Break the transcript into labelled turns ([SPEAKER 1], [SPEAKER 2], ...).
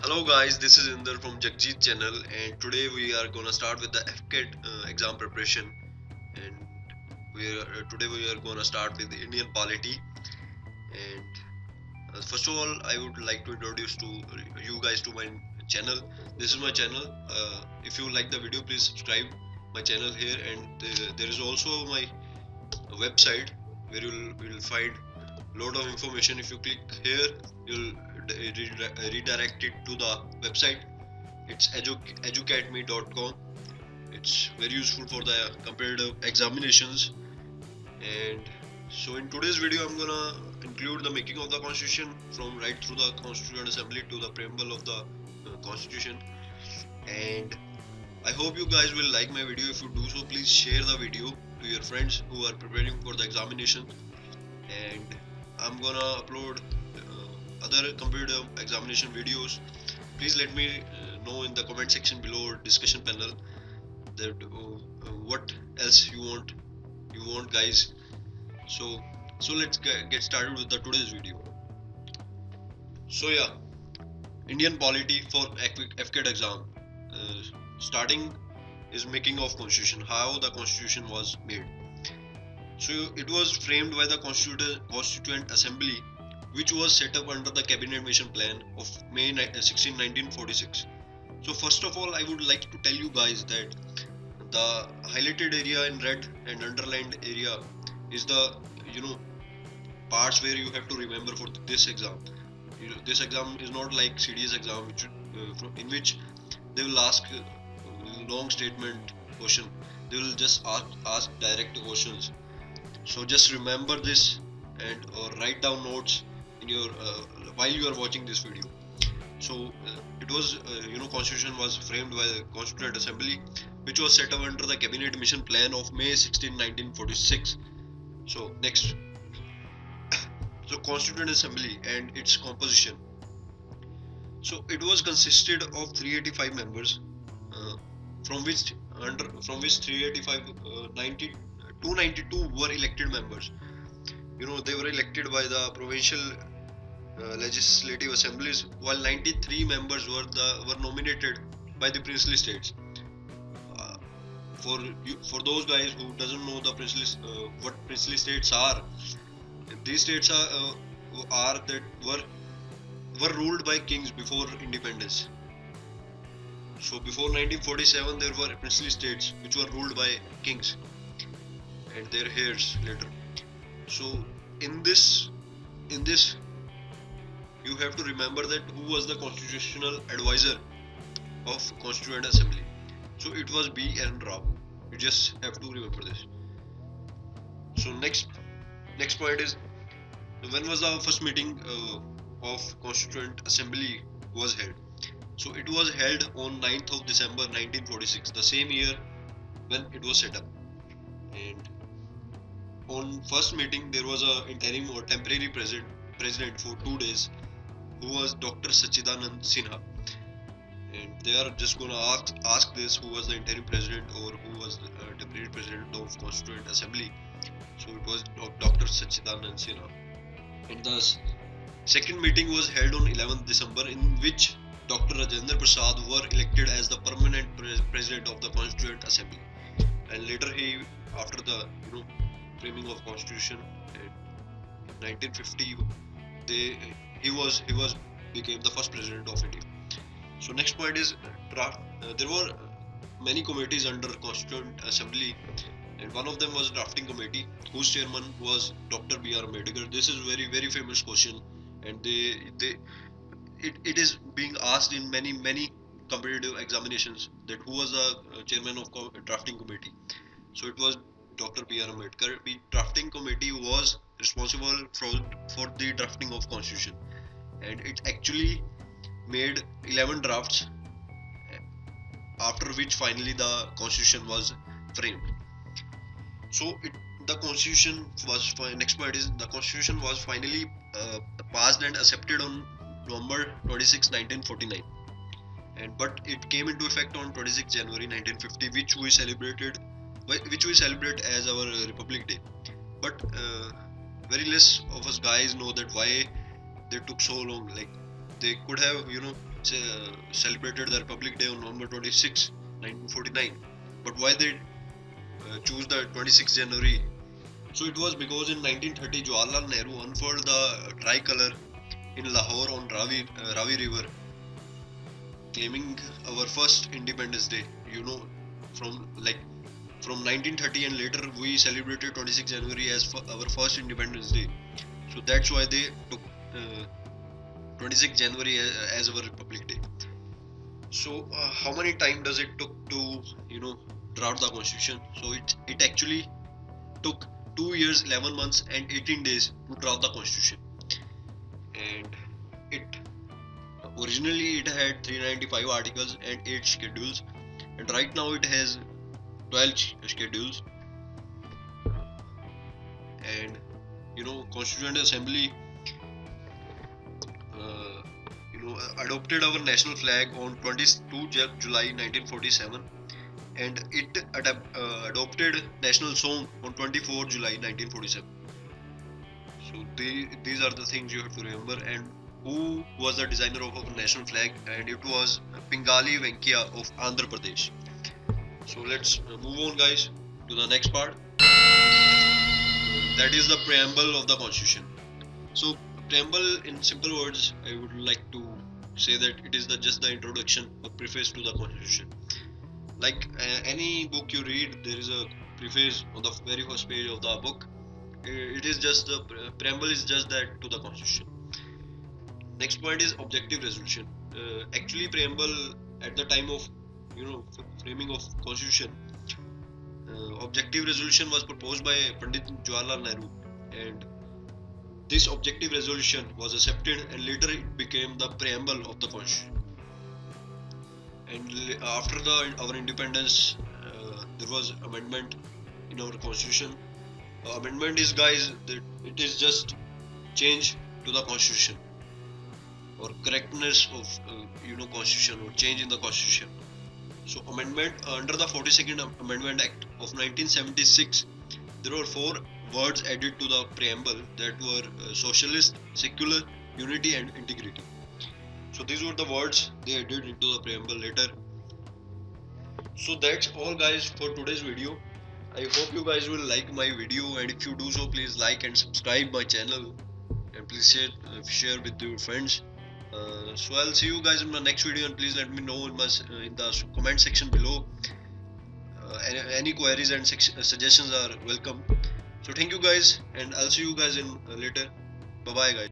[SPEAKER 1] Hello guys, this is Inder from Jagjit channel, and today we are gonna start with the AFCAT exam preparation. And today we are gonna start with the Indian polity. And first of all, I would like to introduce to you guys to my channel. This is my channel. If you like the video, please subscribe my channel here. And there is also my website where you will find lot of information. If you click here, you'll redirect it to the website. It's educatme.com. It's very useful for the competitive examinations. And so in today's video, I'm gonna include the making of the constitution from right through the Constituent Assembly to the preamble of the constitution. And I hope you guys will like my video. If you do so, please share the video to your friends who are preparing for the examination. And I'm gonna upload other competitive examination videos. Please let me know in the comment section below or discussion panel that what else you want guys. So let's get started with the today's video. So yeah, Indian polity for AFCAT exam. uh, Starting is making of constitution, how the constitution was made. So it was framed by the Constituent Assembly, which was set up under the Cabinet Mission Plan of May 16, 1946. So first of all, I would like to tell you guys that the highlighted area in red and underlined area is the parts where you have to remember for this exam. This exam is not like CDS exam, in which they will ask long statement question. They will just ask direct questions. So just remember this and or write down notes in your while you are watching this video. So it was constitution was framed by the Constituent Assembly, which was set up under the Cabinet Mission Plan of May 16, 1946. So next, so Constituent Assembly and its composition. So it was consisted of 385 members, uh, from which 385 292 were elected members. They were elected by the provincial legislative assemblies, while 93 members were nominated by the princely states. Uh, for those guys who doesn't know the what princely states are, these states are that were ruled by kings before independence. So before 1947, there were princely states which were ruled by kings and their heirs later. So in this you have to remember that who was the constitutional advisor of Constituent Assembly. So it was B.N. Rao. You just have to remember this. So next point is, when was the first meeting of Constituent Assembly was held? So it was held on 9th of December 1946, the same year when it was set up. And on first meeting, there was a interim or temporary president for 2 days, who was Dr. Sachidanand Sinha. And they are just gonna ask this, who was the interim president or who was the temporary president of Constituent Assembly. So it was Dr. Sachidanand Sinha. And the second meeting was held on 11th December, in which Dr. Rajendra Prasad were elected as the permanent president of the Constituent Assembly. And later after the framing of Constitution in 1950, he became the first president of India. So next point is draft. There were many committees under Constituent Assembly, and one of them was drafting committee, whose chairman was Dr. B.R. Ambedkar. This is very famous question, and it is being asked in many competitive examinations that who was the chairman of drafting committee. So it was Dr. B.R. Ambedkar. The drafting committee was responsible for the drafting of constitution, and it actually made 11 drafts, after which finally the constitution was framed. So the constitution was next point is, the constitution was finally passed and accepted on November 26, 1949, and but it came into effect on 26 January 1950, which we celebrate as our Republic Day. But very less of us guys know that why they took so long. Like, they could have celebrated the Republic Day on November 26, 1949. But why they choose the 26th January? So it was because in 1930 Jawaharlal Nehru unfurled the tricolor in Lahore on Ravi River, claiming our first Independence Day. You know, from like from 1930 and later we celebrated 26 January as our first Independence Day. So that's why they took 26 January as our Republic Day. So how many time does it took to draft the constitution? So it actually took 2 years, 11 months and 18 days to draft the constitution. And it originally it had 395 articles and 8 schedules, and right now it has 12 schedules. And Constituent Assembly adopted our national flag on 22 July 1947, and it adopted national song on 24 July 1947. So these are the things you have to remember. And who was the designer of our national flag? And it was Pingali Venkaiah of Andhra Pradesh. So let's move on, guys, to the next part. That is the preamble of the constitution. So preamble, in simple words, I would like to say that it is just the introduction or preface to the constitution. Like any book you read, there is a preface on the very first page of the book. It is just the preamble is just that to the constitution. Next point is objective resolution. Actually, preamble at the time of framing of constitution, objective resolution was proposed by Pandit Jawaharlal Nehru, and this objective resolution was accepted, and later it became the preamble of the constitution. And after our independence, there was amendment in our constitution. Amendment is, guys, that it is just change to the constitution or correctness of constitution or change in the constitution. So amendment under the 42nd Amendment Act of 1976, there were 4 words added to the preamble that were socialist, secular, unity and integrity. So these were the words they added into the preamble later. So that's all, guys, for today's video. I hope you guys will like my video, and if you do so, please like and subscribe my channel, and please share with your friends. So I'll see you guys in my next video, and please let me know in the comment section below. Any queries and suggestions are welcome. So thank you, guys, and I'll see you guys in later. Bye bye, guys.